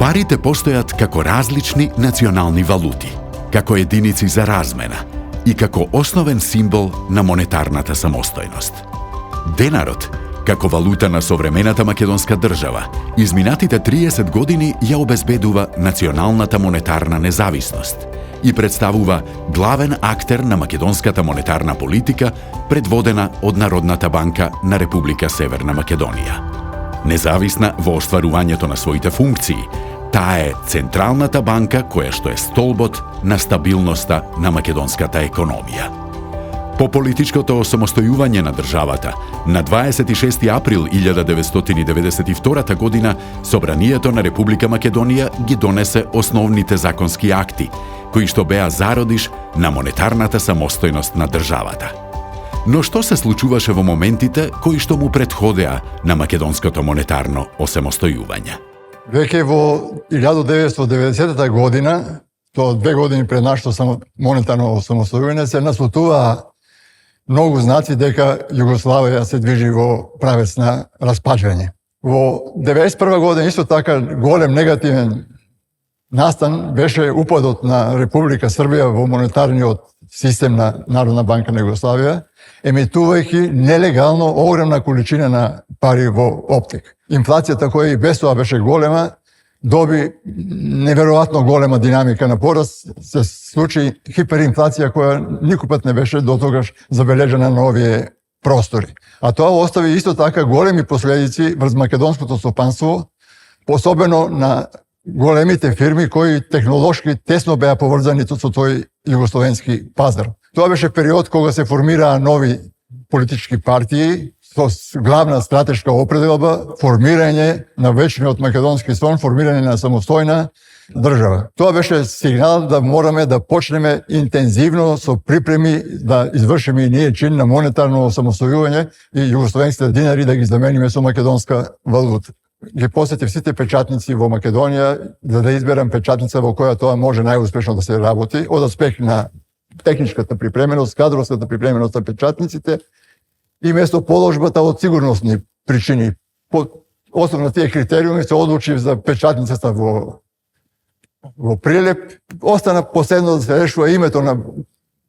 Парите постојат како различни национални валути, како единици за размена и како основен символ на монетарната самостојност. Денарот, како валута на современата македонска држава, изминатите 30 години ја обезбедува националната монетарна независност и представува главен актер на македонската монетарна политика, предводена од Народната банка на Република Северна Македонија. Независна во остварувањето на своите функции, таа е централната банка која што е столбот на стабилноста на македонската економија. По политичкото осамостојување на државата, на 26 април 1992 година, Собранието на Република Македонија ги донесе основните законски акти, кои што беа зародиш на монетарната самостојност на државата. Но што се случуваше во моментите кои што му претходеа на македонското монетарно осамостојување? Веќе во 1990 година, тоа 2 години пред нашето монетарно осамостојување, се наслутуваа многу знаци дека Југославија се движи во правец на распаѓање. Во 1991 година исто така голем негативен настан беше упадот на Република Србија во монетарниот систем на Народна банка на Југославија, емитувајќи нелегално огромна количина на пари во оптек. Инфлацијата која и без тоа беше голема, доби неверојатно голема динамика на пораст, се случи хиперинфлација која никогаш не беше дотогаш забележана на овие простори. А тоа остави исто така големи последици врз македонското стопанство, особено на големите фирми кои технолошки тесно беа поврзани со тој југословенски пазар. Тоа беше период кога се формираа нови политички партии со главна стратешка определба формирање на вечниот македонски сон, формирање на самостојна држава. Тоа беше сигнал да мораме да почнеме интензивно со припреми да извршиме и ние чин на монетарно самостојување и југословенските динари да ги замениме со македонска валута. Ги посетив сите печатници во Македонија за да изберам печатница во која тоа може најуспешно да се работи, од аспект на техничката припременост, кадровската припременост на печатниците и место положбата од сигурносни причини. Основно тие критериуми се одлучив за печатницата во Прилеп. Остана последно да се решува името на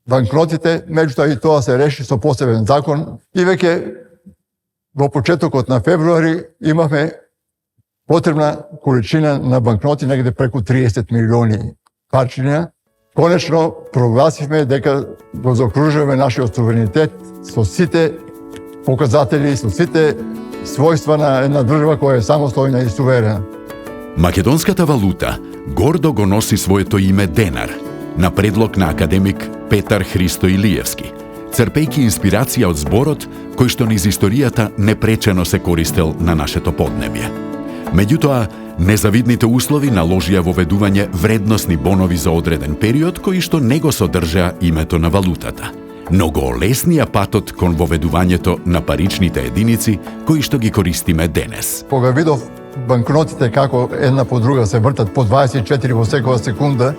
банкнотите, меѓутоа и тоа се реши со посебен закон и веќе во почетокот на февруари имавме потребна количина на банкноти негде преку 30 милиони парчиња. Конечно прогласивме дека го заокружуваме нашиот суверенитет со сите показатели, со сите својства на една држава која е самостојна и суверена. Македонската валута гордо го носи своето име денар, на предлог на академик Петар Христо Илиевски, црпејќи инспирација од зборот кој што низ историјата непречено се користел на нашето поднебје. Меѓутоа, незавидните услови наложија воведување вредносни бонови за одреден период кои што не го содржаа името на валутата, но го олеснија патот кон воведувањето на паричните единици кои што ги користиме денес. Кога видов банкнотите како една по друга се вртат по 24 во секоја секунда,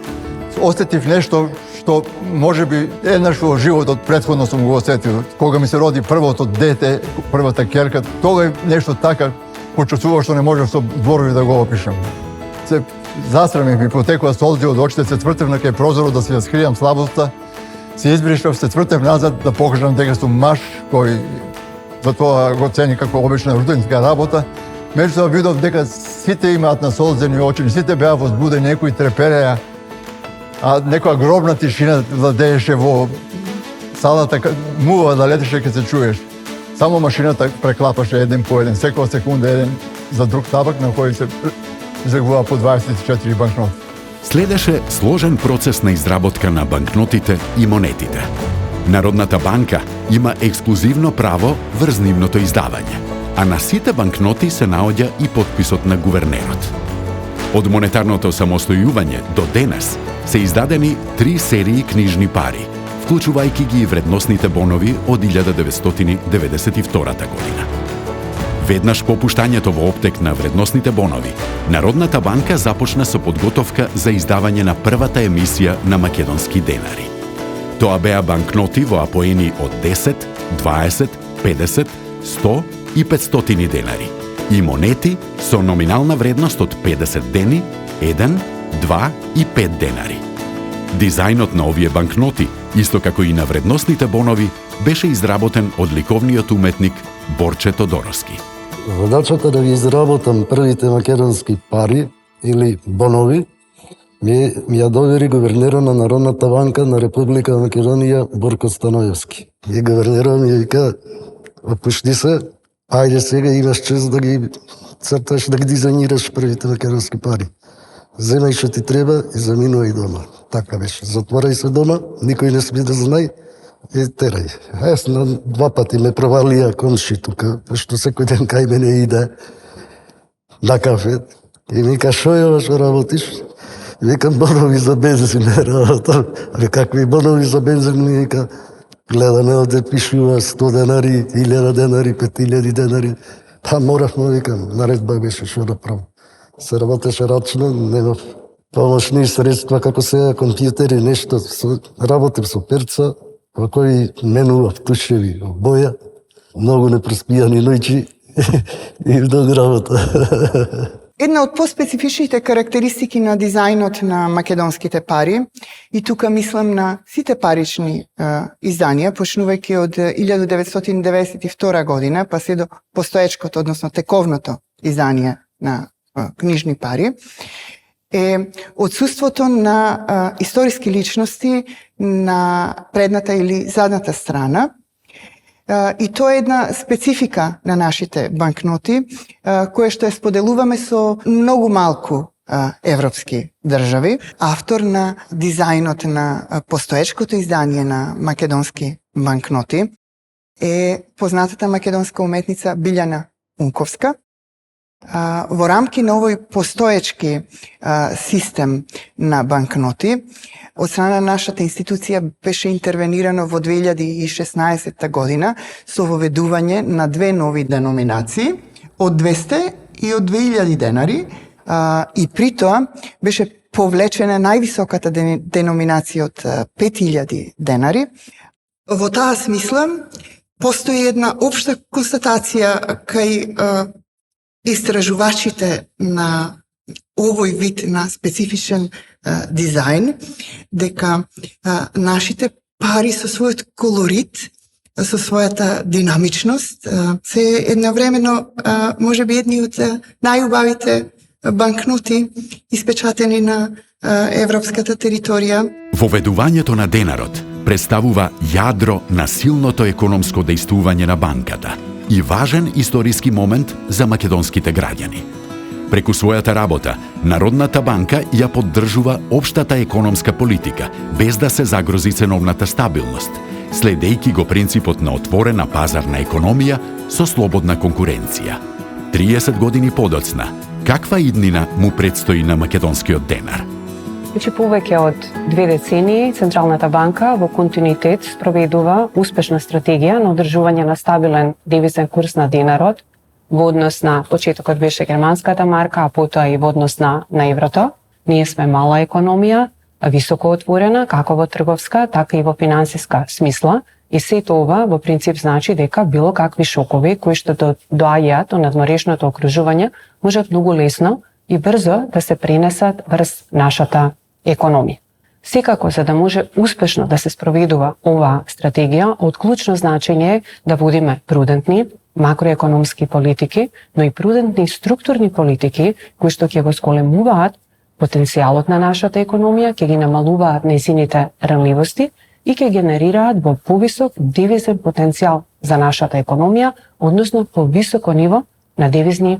осетив нешто што можеби еднаш во животот претходно сум го осетил. Кога ми се роди првото дете, првата ќерка, тога е нешто така почувствував што не можев со зборови да го опишам. Се засрамив, ми потекоа солзи од очите, се цвртев на кај прозорот да си ја скријам слабоста, се избришав, се цвртев назад да покажам дека сум маж кој за тоа го цени како обична рутинска работа. Меѓутоа видов дека сите имаат насолзени очи, сите беа возбудени, некои трепереа, а некоја гробна тишина владееше во салата, мува да летеше ке се чуеш. Само машината преклапаше еден по еден, секоја секунда еден за друг табак на кој се излегува по 24 банкноти. Следеше сложен процес на изработка на банкнотите и монетите. Народната банка има ексклузивно право врз нивното издавање, а на сите банкноти се наоѓа и подписот на гувернерот. Од монетарното самостојување до денес се издадени 3 серии книжни пари, вклучувајќи ги и вредносните бонови од 1992 година. Веднаш по пуштањето во оптек на вредносните бонови, Народната банка започна со подготовка за издавање на првата емисија на македонски денари. Тоа беа банкноти во апоени од 10, 20, 50, 100 и 500 денари и монети со номинална вредност од 50 дени, 1, 2 и 5 денари. Дизајнот на овие банкноти, исто како и на вредносните бонови, беше изработен од ликовниот уметник Борче Тодороски. Задачата да ги изработам првите македонски пари или бонови ми ја довери гувернерот на Народната банка на Република Македонија Борко Станојевски. И гувернерот ми вика: "Опушти се, ајде сега имаш чест да ги црташ, да ги дизајнираш првите македонски пари. Земај што ти треба и заминувај дома." Така беше. Затворај се дома, никој не сме да знае и терај. Јас на 2 пати ме провалија комши тука, што секој ден кај мене иде на кафе. И ми ка: "Шо е ова што работиш?" Викам: "Бонови за бензин работам." Абе, какви бонови за бензин? Ми вика: "Гледаме овде пишува 100 денари, 1000 денари, 5000 денари." Па моравме, викам, наредба беше што да правам. Се работеше рачно, нема помошни средства како сега компјутери, нешто. Работев со перца, во кој менував тушеви во боја, многу непроспијани ноќи и многу работа. Една од поспецифичните карактеристики на дизајнот на македонските пари, и тука мислам на сите парични изданија, почнувајќи од 1992 година, па се до постоечкото, односно тековното издание на книжни пари, е отсуството на историски личности на предната или задната страна. И тоа е една специфика на нашите банкноти, која што ја споделуваме со многу малку европски држави. Автор на дизајнот на постоечкото издание на македонски банкноти е познатата македонска уметница Билјана Унковска. Во рамки на овој постоечки систем на банкноти, од страна на нашата институција беше интервенирано во 2016 година со воведување на 2 нови деноминации, од 200 и од 2000 денари, и при тоа беше повлечена највисоката деноминација од 5000 денари. Во таа смисла, постои една општа констатација кај истражувачите на овој вид на специфичен дизајн, дека нашите пари со својот колорит, со својата динамичност, се едновремено можеби едни од најубавите банкноти испечатени на европската територија. Воведувањето на денарот представува јадро на силното економско дејствување на банката и важен историски момент за македонските граѓани. Преку својата работа, Народната банка ја поддржува општата економска политика, без да се загрози ценовната стабилност, следејќи го принципот на отворена пазарна економија со слободна конкуренција. 30 години подоцна, каква иднина му предстои на македонскиот денар? Повеќе од 2 децении, Централната банка во континуитет спроведува успешна стратегија на одржување на стабилен девизен курс на денарот, во однос на почетокот беше германската марка, а потоа и во однос на еврото. Ние сме мала економија, високо отворена, како во трговска, така и во финансиска смисла, и сето ова во принцип значи дека било какви шокови кои што доаѓаат од надморешното окружување можат многу лесно и брзо да се пренесат врз нашата економија. Секако, за да може успешно да се спроведува оваа стратегија, од клучно значење е да водиме прудентни макроекономски политики, но и прудентни структурни политики кои што ќе го зголемуваат потенцијалот на нашата економија, ќе ги намалуваат нејзините ранливости и ќе генерираат во повисок девизен потенцијал за нашата економија, односно повисоко ниво на девизни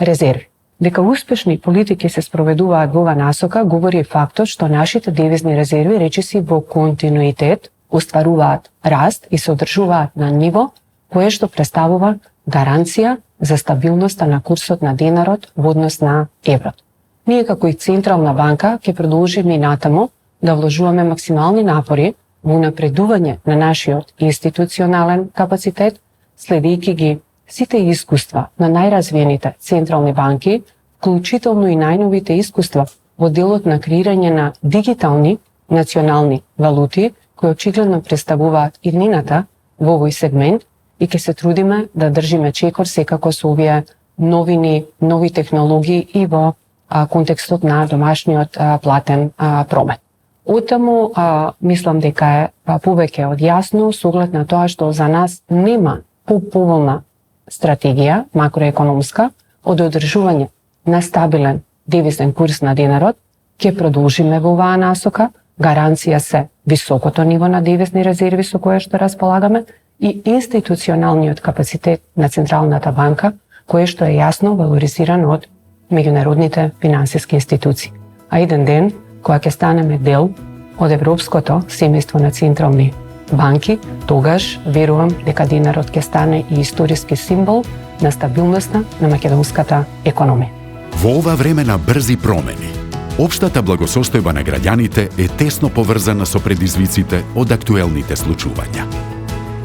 резерви. Дека успешни политики се спроведуваат во оваа насока говори фактот што нашите девизни резерви речиси во континуитет остваруваат раст и се одржуваат на ниво кое што представува гаранција за стабилноста на курсот на денарот во однос на еврото. Ние како и Централна банка ќе продолжиме и натаму да вложуваме максимални напори во унапредување на нашиот институционален капацитет, следејќи ги сите искуства на најразвиените централни банки, вклучително и најновите искуства во делот на креирање на дигитални национални валути, кои очигледно представуваат иднината во овој сегмент, и ќе се трудиме да држиме чекор секако со овие новини, нови технологии и во контекстот на домашниот платен промет. Утаму мислам дека е повеќе од јасно со оглед на тоа што за нас нема поповолна стратегија макроекономска од одржување на стабилен девизен курс на денарот. Ќе продолжиме во оваа насока. Гаранција се високото ниво на девизни резерви со кое што располагаме и институционалниот капацитет на Централната банка, кое што е јасно валоризирано од меѓународните финансиски институции. А еден ден, кога ќе станеме дел од европското семејство на централни банки, тогаш верувам дека денарот ќе стане и историски символ на стабилноста на македонската економија. Во ова време на брзи промени, општата благосостојба на граѓаните е тесно поврзана со предизвиците од актуелните случувања.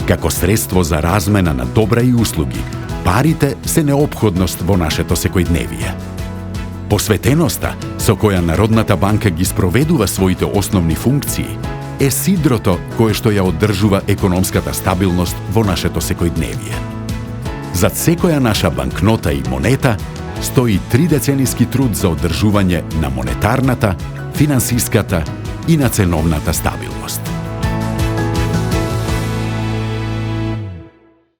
Како средство за размена на добра и услуги, парите се неопходност во нашето секојдневие. Посветеноста со која Народната банка ги спроведува своите основни функции е сидрото кое што ја оддржува економската стабилност во нашето секојдневие. Зад секоја наша банкнота и монета стои 3-децениски труд за оддржување на монетарната, финансиската и на ценовната стабилност.